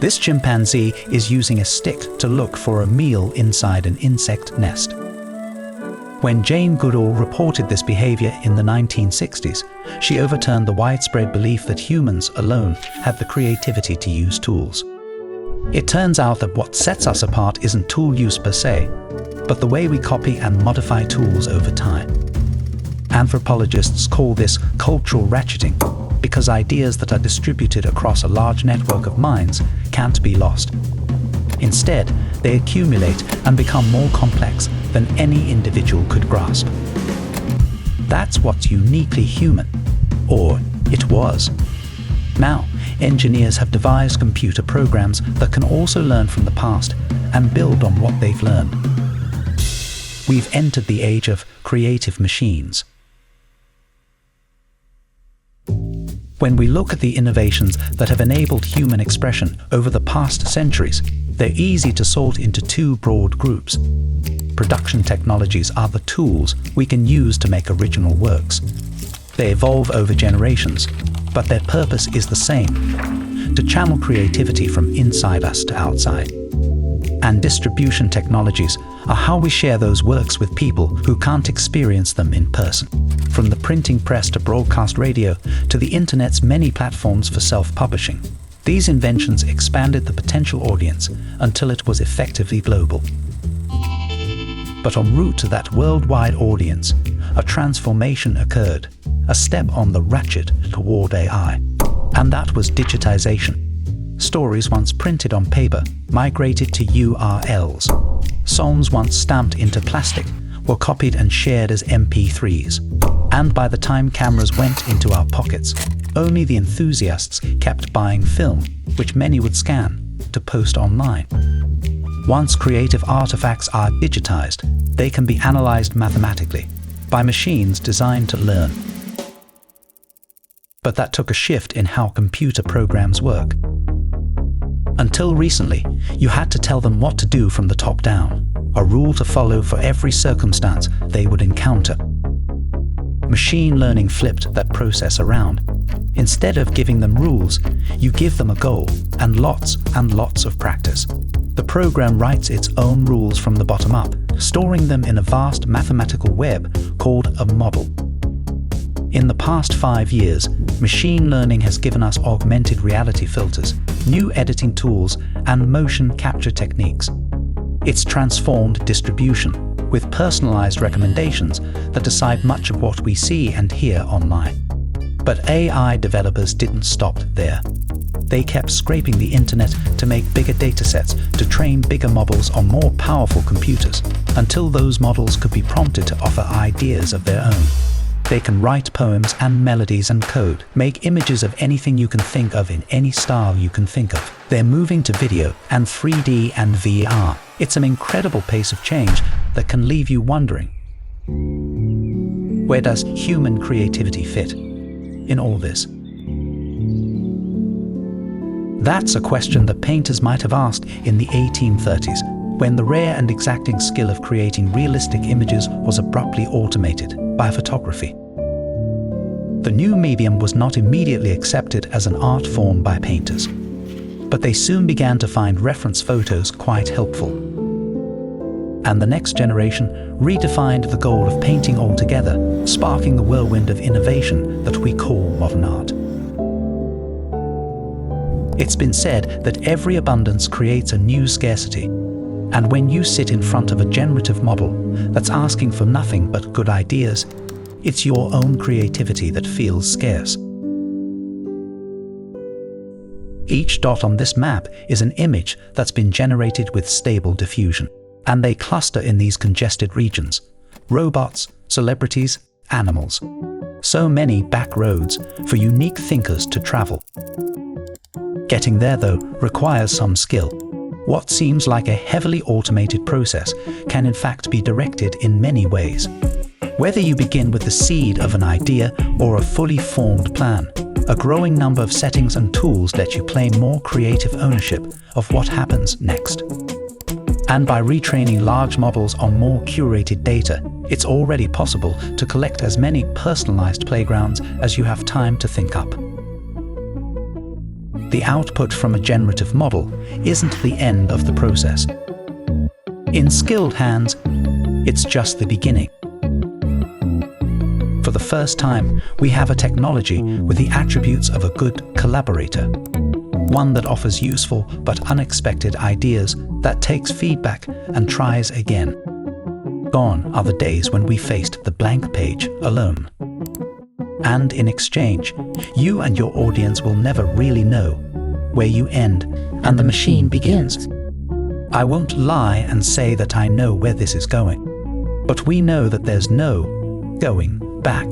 This chimpanzee is using a stick to look for a meal inside an insect nest. When Jane Goodall reported this behavior in the 1960s, she overturned the widespread belief that humans alone had the creativity to use tools. It turns out that what sets us apart isn't tool use per se, but the way we copy and modify tools over time. Anthropologists call this cultural ratcheting because ideas that are distributed across a large network of minds can't be lost. Instead, they accumulate and become more complex than any individual could grasp. That's what's uniquely human, or it was. Now, engineers have devised computer programs that can also learn from the past and build on what they've learned. We've entered the age of creative machines. When we look at the innovations that have enabled human expression over the past centuries, they're easy to sort into two broad groups. Production technologies are the tools we can use to make original works. They evolve over generations, but their purpose is the same: to channel creativity from inside us to outside. And distribution technologies are how we share those works with people who can't experience them in person. From the printing press to broadcast radio to the internet's many platforms for self-publishing, these inventions expanded the potential audience until it was effectively global. But en route to that worldwide audience, a transformation occurred, a step on the ratchet toward AI, and that was digitization. Stories once printed on paper migrated to URLs. Songs once stamped into plastic were copied and shared as MP3s. And by the time cameras went into our pockets, only the enthusiasts kept buying film, which many would scan to post online. Once creative artifacts are digitized, they can be analyzed mathematically by machines designed to learn. But that took a shift in how computer programs work. Until recently, you had to tell them what to do from the top down, a rule to follow for every circumstance they would encounter. Machine learning flipped that process around. Instead of giving them rules, you give them a goal and lots of practice. The program writes its own rules from the bottom up, storing them in a vast mathematical web called a model. In the past 5 years, machine learning has given us augmented reality filters, new editing tools, and motion capture techniques. It's transformed distribution, with personalized recommendations that decide much of what we see and hear online. But AI developers didn't stop there. They kept scraping the internet to make bigger datasets to train bigger models on more powerful computers, until those models could be prompted to offer ideas of their own. They can write poems and melodies and code, make images of anything you can think of in any style you can think of. They're moving to video and 3D and VR. It's an incredible pace of change that can leave you wondering, where does human creativity fit in all this? That's a question that painters might have asked in the 1830s, when the rare and exacting skill of creating realistic images was abruptly automated by photography. The new medium was not immediately accepted as an art form by painters, but they soon began to find reference photos quite helpful. And the next generation redefined the goal of painting altogether, sparking the whirlwind of innovation that we call modern art. It's been said that every abundance creates a new scarcity, and when you sit in front of a generative model that's asking for nothing but good ideas, it's your own creativity that feels scarce. Each dot on this map is an image that's been generated with stable diffusion, and they cluster in these congested regions: robots, celebrities, animals. So many back roads for unique thinkers to travel. Getting there, though, requires some skill. What seems like a heavily automated process can in fact be directed in many ways. Whether you begin with the seed of an idea or a fully formed plan, a growing number of settings and tools let you claim more creative ownership of what happens next. And by retraining large models on more curated data, it's already possible to collect as many personalized playgrounds as you have time to think up. The output from a generative model isn't the end of the process. In skilled hands, it's just the beginning. For the first time, we have a technology with the attributes of a good collaborator. One that offers useful but unexpected ideas, that takes feedback and tries again. Gone are the days when we faced the blank page alone. And in exchange, you and your audience will never really know where you end and the machine begins. I won't lie and say that I know where this is going, but we know that there's no going back.